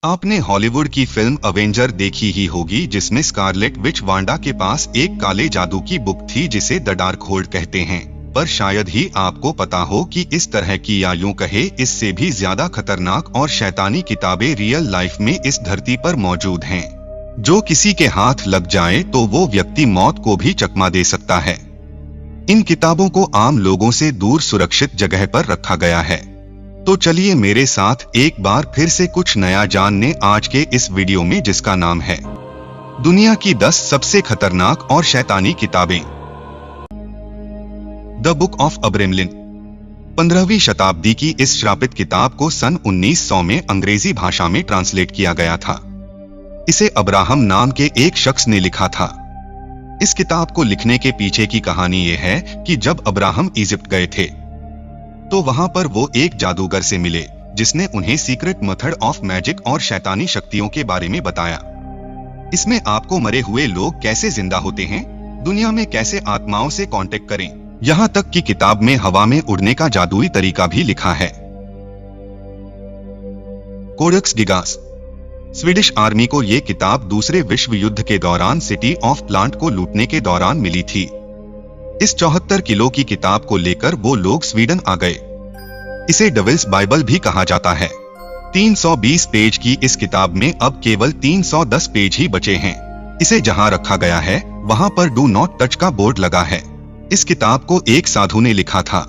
आपने हॉलीवुड की film Avenger देखी ही होगी, जिसमें स्कारलेट विच वांडा के पास एक काले जादू की बुक थी जिसे द डार्क होल्ड कहते हैं। पर शायद ही आपको पता हो कि इस तरह की, या यूं कहे इससे भी ज्यादा खतरनाक और शैतानी किताबें रियल लाइफ में इस धरती पर मौजूद हैं। जो किसी के हाथ लग जाए तो वो व्यक्ति मौत को भी चकमा दे सकता है। इन किताबों को आम लोगों से दूर सुरक्षित जगह पर रखा गया है। तो चलिए मेरे साथ एक बार फिर से कुछ नया जानने आज के इस वीडियो में, जिसका नाम है दुनिया की 10 सबसे खतरनाक और शैतानी किताबें। The book of Abramelin. 15वीं शताब्दी की इस श्रापित किताब को सन 1900 में अंग्रेजी भाषा में ट्रांसलेट किया गया था। इसे अब्राहम नाम के एक शख्स ने लिखा था। इस किताब को लिखने के पीछे की कहानी ये है कि जब अब्राहम इजिप्ट गए थे तो वहां पर वो एक जादूगर से मिले, जिसने उन्हें सीक्रेट मेथड ऑफ मैजिक और शैतानी शक्तियों के बारे में बताया। इसमें आपको मरे हुए लोग कैसे जिंदा होते हैं, दुनिया में कैसे आत्माओं से कांटेक्ट करें, यहाँ तक कि किताब में हवा में उड़ने का जादुई तरीका भी लिखा है। Codex Gigas. स्वीडिश आर्मी को ये किताब दूसरे विश्व युद्ध के दौरान सिटी ऑफ प्लांट को लूटने के दौरान मिली थी। इस 74 किलो की किताब को लेकर वो लोग स्वीडन आ गए। इसे डेविल्स बाइबल भी कहा जाता है। 320 पेज की इस किताब में अब केवल 310 पेज ही बचे हैं। इसे जहां रखा गया है वहां पर डू नॉट टच का बोर्ड लगा है। इस किताब को एक साधु ने लिखा था।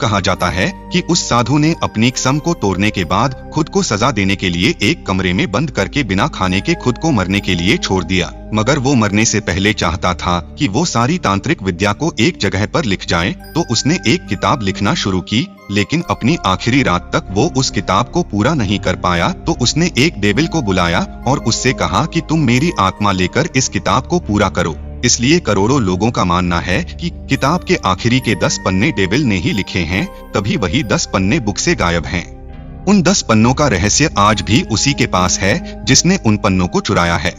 कहा जाता है कि उस साधु ने अपनी कसम को तोड़ने के बाद खुद को सजा देने के लिए एक कमरे में बंद करके बिना खाने के खुद को मरने के लिए छोड़ दिया, मगर वो मरने से पहले चाहता था कि वो सारी तांत्रिक विद्या को एक जगह पर लिख जाए। तो उसने एक किताब लिखना शुरू की, लेकिन अपनी आखिरी रात तक वो उस किताब को पूरा नहीं कर पाया। तो उसने एक डेविल को बुलाया और उससे कहा कि तुम मेरी आत्मा लेकर इस किताब को पूरा करो। इसलिए करोड़ों लोगों का मानना है कि किताब के आखिरी के 10 पन्ने डेविल ने ही लिखे हैं, तभी वही 10 पन्ने बुक से गायब हैं। उन 10 पन्नों का रहस्य आज भी उसी के पास है जिसने उन पन्नों को चुराया है।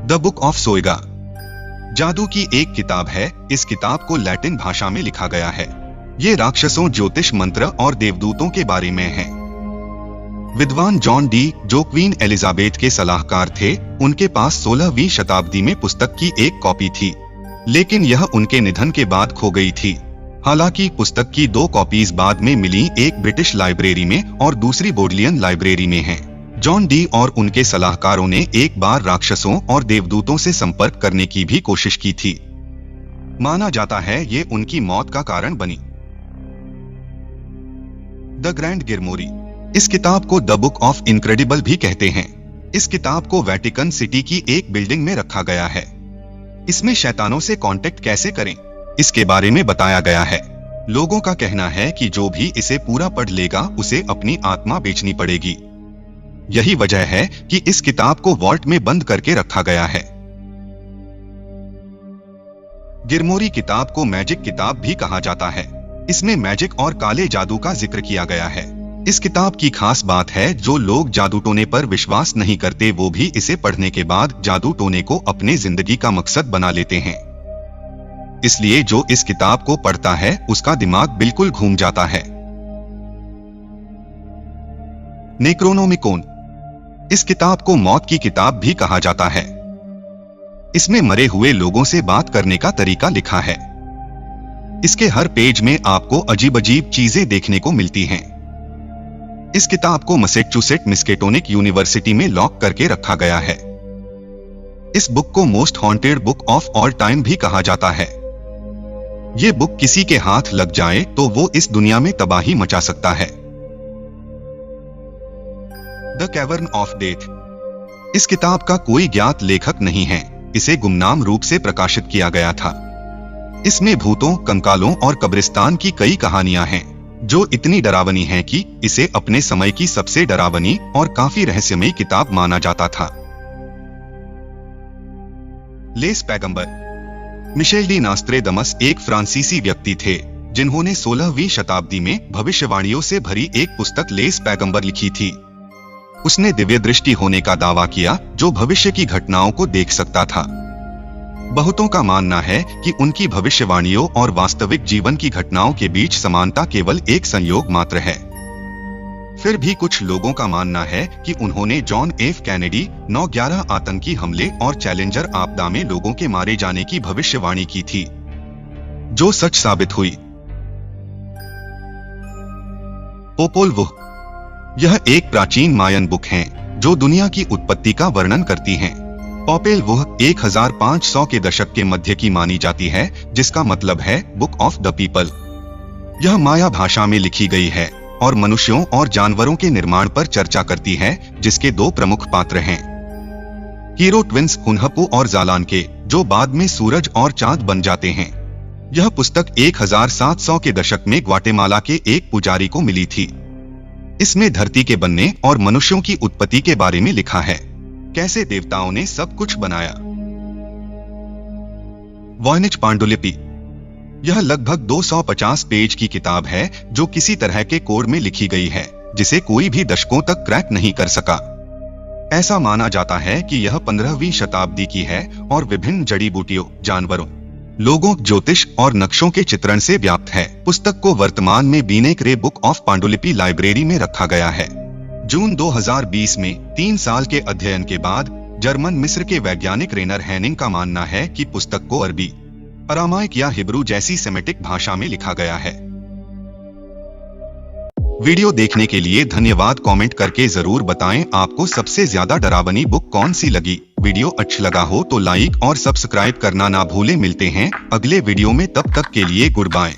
The book of Soyga. जादू की एक किताब है। इस किताब को लैटिन भाषा में लिखा गया है। ये राक्षसों, ज्योतिष मंत्र और देवदूतों के बारे में है। विद्वान जॉन डी, जो क्वीन एलिजाबेथ के सलाहकार थे, उनके पास 16वीं शताब्दी में पुस्तक की एक कॉपी थी, लेकिन यह उनके निधन के बाद खो गई थी। हालांकि पुस्तक की 2 कॉपीज बाद में मिली, एक ब्रिटिश लाइब्रेरी में और दूसरी बोडलियन लाइब्रेरी में है। जॉन डी और उनके सलाहकारों ने एक बार राक्षसों और देवदूतों से संपर्क करने की भी कोशिश की थी। माना जाता है ये उनकी मौत का कारण बनी। The grand grimoire. इस किताब को द बुक ऑफ इनक्रेडिबल भी कहते हैं। इस किताब को वेटिकन सिटी की एक बिल्डिंग में रखा गया है। इसमें शैतानों से कांटेक्ट कैसे करें, इसके बारे में बताया गया है। लोगों का कहना है कि जो भी इसे पूरा पढ़ लेगा उसे अपनी आत्मा बेचनी पड़ेगी। यही वजह है कि इस किताब को वॉल्ट में बंद करके रखा गया है। गिरमोरी किताब को मैजिक किताब भी कहा जाता है। इसमें मैजिक और काले जादू का जिक्र किया गया है। इस किताब की खास बात है, जो लोग जादू टोने पर विश्वास नहीं करते वो भी इसे पढ़ने के बाद जादू टोने को अपने जिंदगी का मकसद बना लेते हैं। इसलिए जो इस किताब को पढ़ता है उसका दिमाग बिल्कुल घूम जाता है। नेक्रोनोमिकोन। इस किताब को मौत की किताब भी कहा जाता है। इसमें मरे हुए लोगों से बात करने का तरीका लिखा है। इसके हर पेज में आपको अजीब अजीब चीजें देखने को मिलती हैं। इस किताब को मैसेच्यूसेट्स मिस्केटोनिक यूनिवर्सिटी में लॉक करके रखा गया है। इस बुक को most haunted book of all time भी कहा जाता है। ये बुक किसी के हाथ लग जाए तो वो इस दुनिया में तबाही मचा सकता है। The cavern of death. इस किताब का कोई ज्ञात लेखक नहीं है। इसे गुमनाम रूप से प्रकाशित किया गया था। इसमें भूतों, कंकालों और कब्रिस्तान की कई कहानियां हैं, जो इतनी डरावनी हैं कि इसे अपने समय की सबसे डरावनी और काफी रहस्यमयी किताब माना जाता था। लेस पैगंबर। मिशेल डी नास्त्रेदमस एक फ्रांसीसी व्यक्ति थे जिन्होंने 16वीं शताब्दी में भविष्यवाणियों से भरी एक पुस्तक लेस पैगंबर लिखी थी। उसने दिव्य दृष्टि होने का दावा किया, जो भविष्य की घटनाओं को देख सकता था। बहुतों का मानना है कि उनकी भविष्यवाणियों और वास्तविक जीवन की घटनाओं के बीच समानता केवल एक संयोग मात्र है। फिर भी कुछ लोगों का मानना है कि उन्होंने जॉन एफ कैनेडी 9/11 आतंकी हमले और चैलेंजर आपदा में लोगों के मारे जाने की भविष्यवाणी की थी, जो सच साबित हुई। पोपोल वुह, यह एक प्राचीन मायन बुक है जो दुनिया की उत्पत्ति का वर्णन करती है। पोपेल वुह 1500 के दशक के मध्य की मानी जाती है, जिसका मतलब है बुक ऑफ द पीपल। यह माया भाषा में लिखी गई है और मनुष्यों और जानवरों के निर्माण पर चर्चा करती है, जिसके 2 प्रमुख पात्र हैं, हीरो ट्विंस हुनहपू और जालान के, जो बाद में सूरज और चांद बन जाते हैं। यह पुस्तक 1700 के दशक में ग्वाटेमाला के एक पुजारी को मिली थी। इसमें धरती के बनने और मनुष्यों की उत्पत्ति के बारे में लिखा है, कैसे देवताओं ने सब कुछ बनाया। वॉयनिच पांडुलिपि, यह लगभग 250 पेज की किताब है जो किसी तरह के कोड में लिखी गई है, जिसे कोई भी दशकों तक क्रैक नहीं कर सका। ऐसा माना जाता है कि यह 15वीं शताब्दी की है और विभिन्न जड़ी बूटियों, जानवरों, लोगों, ज्योतिष और नक्शों के चित्रण से व्याप्त है। पुस्तक को वर्तमान में बीनेक्रे बुक ऑफ पांडुलिपि लाइब्रेरी में रखा गया है। जून 2020 में 3 साल के अध्ययन के बाद जर्मन मिस्र के वैज्ञानिक रेनर हैनिंग का मानना है कि पुस्तक को अरबी, अरामाइक या हिब्रू जैसी सेमेटिक भाषा में लिखा गया है। वीडियो देखने के लिए धन्यवाद। कमेंट करके जरूर बताएं आपको सबसे ज्यादा डरावनी बुक कौन सी लगी। वीडियो अच्छा लगा हो तो लाइक और सब्सक्राइब करना ना भूलें। मिलते हैं अगले वीडियो में, तब तक के लिए गुड बाय।